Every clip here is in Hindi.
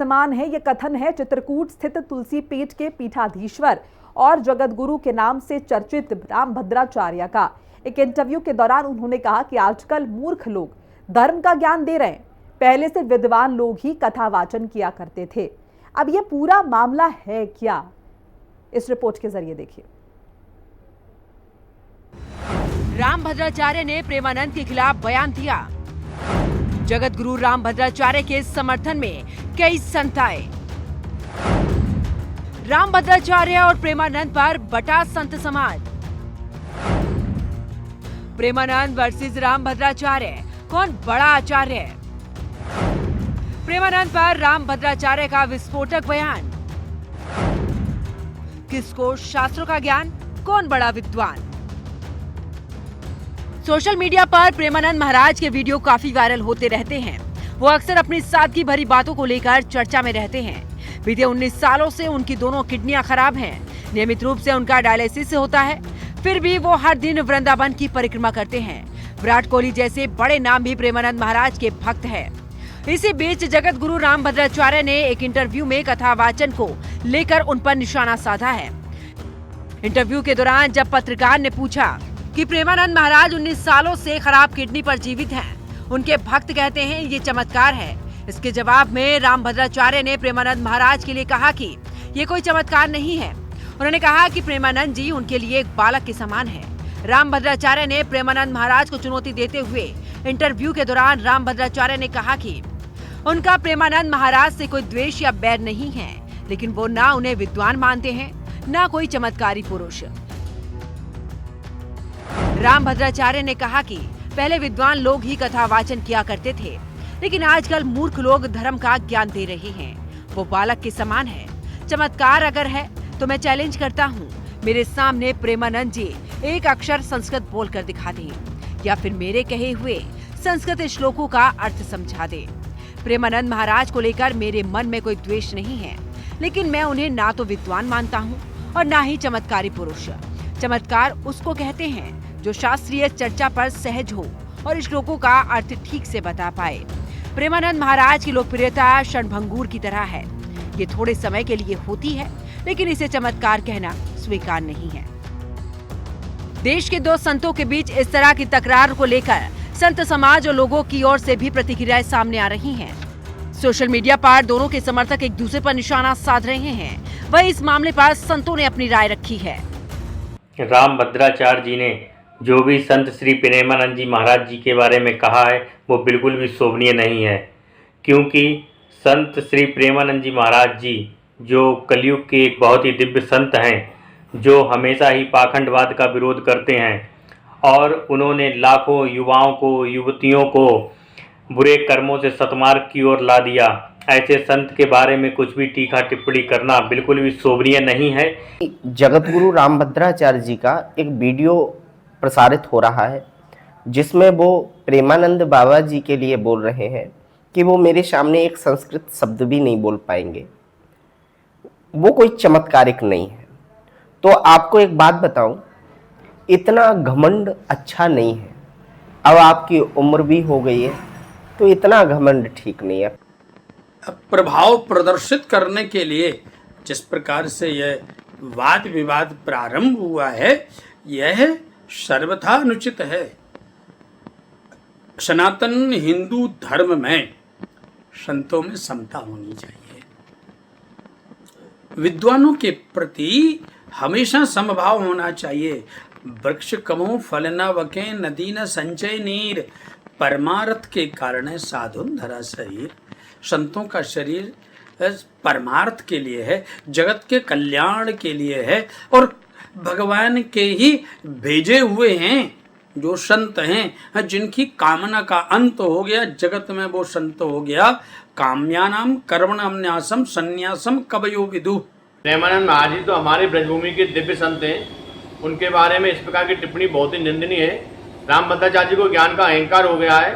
समान है। ये कथन है चित्रकूट स्थित तुलसी पीठ के पीठाधीश्वर और जगत गुरु के नाम से चर्चित रामभद्राचार्य का। एक इंटरव्यू के दौरान उन्होंने कहा कि आजकल मूर्ख लोग धर्म का ज्ञान दे रहे हैं, पहले से विद्वान लोग ही कथा वाचन किया करते थे। अब ये पूरा मामला है क्या, इस रिपोर्ट के जरिए देखिए। रामभद्राचार्य ने प्रेमानंद के खिलाफ बयान दिया। जगत गुरु रामभद्राचार्य के समर्थन में कई संत आए। रामभद्राचार्य और प्रेमानंद पर बटा संत समाज। प्रेमानंद वर्सेस रामभद्राचार्य, कौन बड़ा आचार्य है? प्रेमानंद पर रामभद्राचार्य का विस्फोटक बयान। किसको शास्त्रों का ज्ञान, कौन बड़ा विद्वान? सोशल मीडिया पर प्रेमानंद महाराज के वीडियो काफी वायरल होते रहते हैं। वो अक्सर अपनी सादगी भरी बातों को लेकर चर्चा में रहते हैं। बीते 19 सालों से उनकी दोनों किडनियां खराब हैं। नियमित रूप से उनका डायलिसिस होता है, फिर भी वो हर दिन वृंदावन की परिक्रमा करते हैं। विराट कोहली जैसे बड़े नाम भी प्रेमानंद महाराज के भक्त हैं। इसी बीच जगत गुरु रामभद्राचार्य ने एक इंटरव्यू में कथा वाचन को लेकर उन पर निशाना साधा है। इंटरव्यू के दौरान जब पत्रकार ने पूछा कि प्रेमानंद महाराज 19 सालों से खराब किडनी पर जीवित हैं, उनके भक्त कहते हैं ये चमत्कार है। इसके जवाब में रामभद्राचार्य ने प्रेमानंद महाराज के लिए कहा कि ये कोई चमत्कार नहीं है। उन्होंने कहा कि प्रेमानंद जी उनके लिए एक बालक के समान है। रामभद्राचार्य ने प्रेमानंद महाराज को चुनौती देते हुए इंटरव्यू के दौरान रामभद्राचार्य ने कहा कि उनका प्रेमानंद महाराज से कोई द्वेष या बैर नहीं है, लेकिन वो ना उन्हें विद्वान मानते हैं, ना कोई चमत्कारी पुरुष। रामभद्राचार्य ने कहा कि पहले विद्वान लोग ही कथा वाचन किया करते थे, लेकिन आजकल मूर्ख लोग धर्म का ज्ञान दे रहे हैं। वो बालक के समान है। चमत्कार अगर है तो मैं चैलेंज करता हूँ, मेरे सामने प्रेमानंद जी एक अक्षर संस्कृत बोलकर दिखा दें या फिर मेरे कहे हुए संस्कृत श्लोकों का अर्थ समझा दें। प्रेमानंद महाराज को लेकर मेरे मन में कोई द्वेष नहीं है, लेकिन मैं उन्हें ना तो विद्वान मानता हूँ और ना ही चमत्कारी पुरुष। चमत्कार उसको कहते हैं जो शास्त्रीय चर्चा पर सहज हो और श्लोकों का अर्थ ठीक से बता पाए। प्रेमानंद महाराज की लोकप्रियता क्षणभंगुर की तरह है। ये थोड़े समय के लिए होती है, लेकिन इसे चमत्कार कहना स्वीकार नहीं है। देश के दो संतों के बीच इस तरह की तकरार को लेकर संत समाज और लोगों की ओर से भी प्रतिक्रियाएं सामने आ रही हैं। सोशल मीडिया पर दोनों के समर्थक एक दूसरे पर निशाना साध रहे हैं। वहीं इस मामले पर संतों ने अपनी राय रखी है। रामभद्राचार्य जी ने जो भी संत श्री प्रेमानंद जी महाराज जी के बारे में कहा है वो बिल्कुल भी शोभनीय नहीं है, क्योंकि संत श्री प्रेमानंद जी महाराज जी जो कलयुग के एक बहुत ही दिव्य संत हैं, जो हमेशा ही पाखंडवाद का विरोध करते हैं और उन्होंने लाखों युवाओं को, युवतियों को बुरे कर्मों से सतमार्ग की ओर ला दिया। ऐसे संत के बारे में कुछ भी टीका टिप्पणी करना बिल्कुल भी शोभनीय नहीं है। जगत गुरु रामभद्राचार्य जी का एक वीडियो प्रसारित हो रहा है, जिसमें वो प्रेमानंद बाबा जी के लिए बोल रहे हैं कि वो मेरे सामने एक संस्कृत शब्द भी नहीं बोल पाएंगे। वो कोई चमत्कारिक नहीं है। तो आपको एक बात बताऊं, इतना घमंड अच्छा नहीं है। अब आपकी उम्र भी हो गई है, तो इतना घमंड ठीक नहीं है। प्रभाव प्रदर्शित करने के लिए जिस प्रकार से यह वाद विवाद प्रारंभ हुआ है, यह सर्वथा अनुचित है। सनातन हिंदू धर्म में संतों में समता होनी चाहिए। विद्वानों के प्रति हमेशा समभाव होना चाहिए। वृक्ष कमो फल न वके, नदी न संचय नीर, परमार्थ के कारण साधुन धरा शरीर। संतों का शरीर परमार्थ के लिए है, जगत के कल्याण के लिए है और भगवान के ही भेजे हुए हैं। जो संत हैं, जिनकी कामना का अंत हो गया, जगत में वो संत हो गया। काम्यानाम कर्मणाम न्यासम संन्यासम कवयो विदु। प्रेमानंद महाराज जी तो हमारे ब्रजभूमि के दिव्य संत हैं। उनके बारे में इस प्रकार की टिप्पणी बहुत ही निंदनीय है। रामभद्राचार्य जी को ज्ञान का अहंकार हो गया है।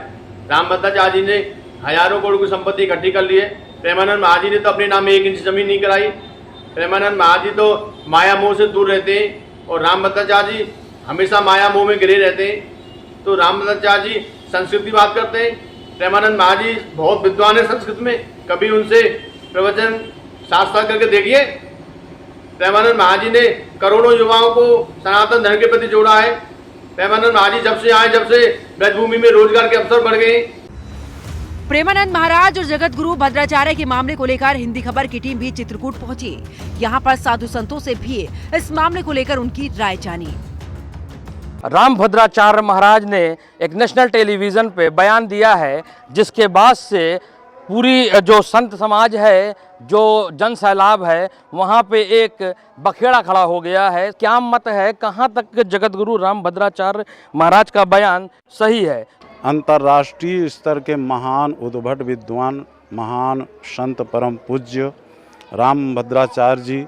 रामभद्राचार्य जी ने हजारों करोड़ की संपत्ति इकट्ठी कर ली है। प्रेमानंद महाराज जी ने तो अपने नाम में 1 इंच जमीन नहीं कराई। प्रेमानंद महाराज जी तो माया मोह से दूर रहते हैं और रामभद्राचार्य जी हमेशा माया मोह में गिरे रहते हैं। तो रामभद्राचार्य जी संस्कृत की बात करते हैं। प्रेमानंद महाराज जी बहुत विद्वान है संस्कृत में, कभी उनसे प्रवचन साफ साफ करके देखिए। प्रेमानंद महाजी ने करोड़ों युवाओं को सनातन धर्म के प्रति जोड़ा है। प्रेमानंद महाजी जब से आए, जब से ब्रजभूमि में रोजगार के अवसर बढ़ गए। प्रेमानंद महाराज और जगत गुरु भद्राचार्य के मामले को लेकर हिंदी खबर की टीम भी चित्रकूट पहुंची। यहाँ पर साधु संतों से भी इस मामले को लेकर उनकी राय जानी। राम भद्राचार्य महाराज ने एक नेशनल टेलीविज़न पे बयान दिया है, जिसके बाद से पूरी जो संत समाज है, जो जन सैलाब है, वहाँ पे एक बखेड़ा खड़ा हो गया है। क्या मत है, कहाँ तक जगत गुरु राम भद्राचार्य महाराज का बयान सही है? अंतर्राष्ट्रीय स्तर के महान उद्भट विद्वान, महान संत, परम पूज्य राम भद्राचार्य जी,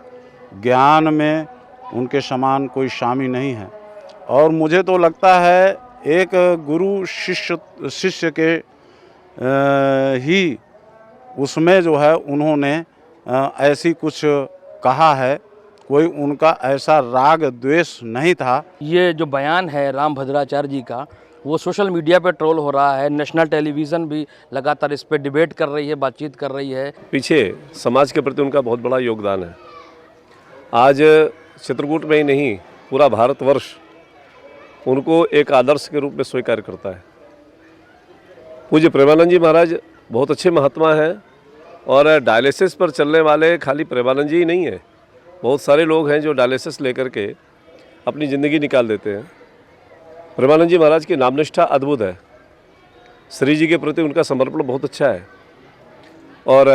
ज्ञान में उनके समान कोई स्वामी नहीं है। और मुझे तो लगता है एक गुरु शिष्य के ही उसमें जो है उन्होंने ऐसी कुछ कहा है, कोई उनका ऐसा राग द्वेष नहीं था। ये जो बयान है राम भद्राचार्य जी का, वो सोशल मीडिया पे ट्रोल हो रहा है। नेशनल टेलीविज़न भी लगातार इस पे डिबेट कर रही है, बातचीत कर रही है। पीछे समाज के प्रति उनका बहुत बड़ा योगदान है। आज चित्रकूट में ही नहीं, पूरा भारतवर्ष उनको एक आदर्श के रूप में स्वीकार करता है। पूज्य प्रेमानंद जी महाराज बहुत अच्छे महात्मा हैं और डायलिसिस पर चलने वाले खाली प्रेमानंद जी ही नहीं है, बहुत सारे लोग हैं जो डायलिसिस लेकर के अपनी ज़िंदगी निकाल देते हैं। प्रेमानंद जी महाराज की नामनिष्ठा अद्भुत है। श्री जी के प्रति उनका समर्पण बहुत अच्छा है और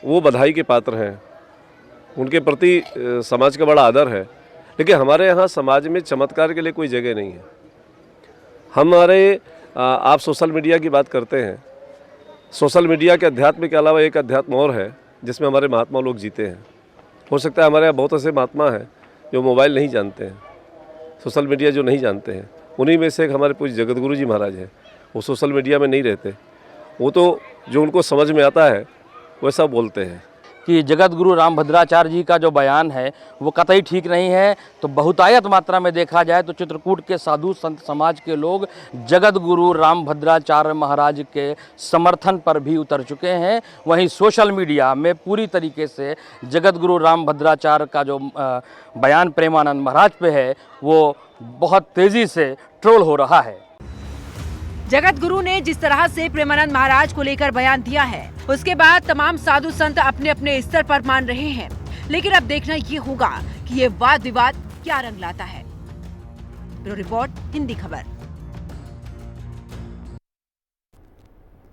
वो बधाई के पात्र हैं। उनके प्रति समाज का बड़ा आदर है। लेकिन हमारे यहाँ समाज में चमत्कार के लिए कोई जगह नहीं है। आप सोशल मीडिया की बात करते हैं। सोशल मीडिया के अध्यात्म के अलावा एक अध्यात्म और है जिसमें हमारे महात्मा लोग जीते हैं। हो सकता है हमारे यहाँ बहुत ऐसे महात्मा हैं जो मोबाइल नहीं जानते हैं, सोशल मीडिया जो नहीं जानते हैं। उन्हीं में से एक हमारे पूज्य जगत गुरु जी महाराज हैं। वो सोशल मीडिया में नहीं रहते, वो तो जो उनको समझ में आता है वैसा बोलते हैं। कि जगत गुरु राम भद्राचार्य जी का जो बयान है वो कतई ठीक नहीं है। तो बहुतायत मात्रा में देखा जाए तो चित्रकूट के साधु संत समाज के लोग जगत गुरु राम भद्राचार्य महाराज के समर्थन पर भी उतर चुके हैं। वहीं सोशल मीडिया में पूरी तरीके से जगत गुरु राम भद्राचार्य का जो बयान प्रेमानंद महाराज पे है वो बहुत तेज़ी से ट्रोल हो रहा है। जगत गुरु ने जिस तरह से प्रेमानंद महाराज को लेकर बयान दिया है, उसके बाद तमाम साधु संत अपने अपने स्तर पर मान रहे हैं। लेकिन अब देखना ये होगा कि ये वाद विवाद क्या रंग लाता है। ब्यूरो रिपोर्ट, हिंदी खबर।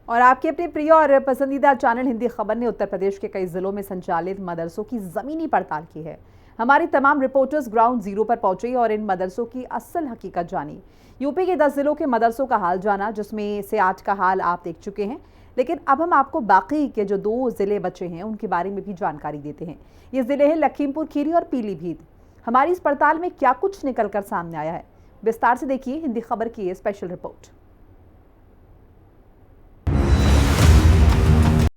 और आपके अपने प्रिय और पसंदीदा चैनल हिंदी खबर ने उत्तर प्रदेश के कई जिलों में संचालित मदरसों की जमीनी पड़ताल की है। हमारी तमाम रिपोर्टर्स ग्राउंड जीरो पर पहुंचे और इन मदरसों की असल हकीकत जानी। यूपी के 10 जिलों के मदरसों का हाल जाना, जिसमें से आज का हाल आप देख चुके हैं। लेकिन अब हम आपको बाकी के जो 2 जिले बचे हैं उनके बारे में भी जानकारी देते हैं। ये जिले हैं लखीमपुर खीरी और पीलीभीत। हमारी इस पड़ताल में क्या कुछ निकलकर सामने आया है, विस्तार से देखिए हिंदी खबर की ये स्पेशल रिपोर्ट।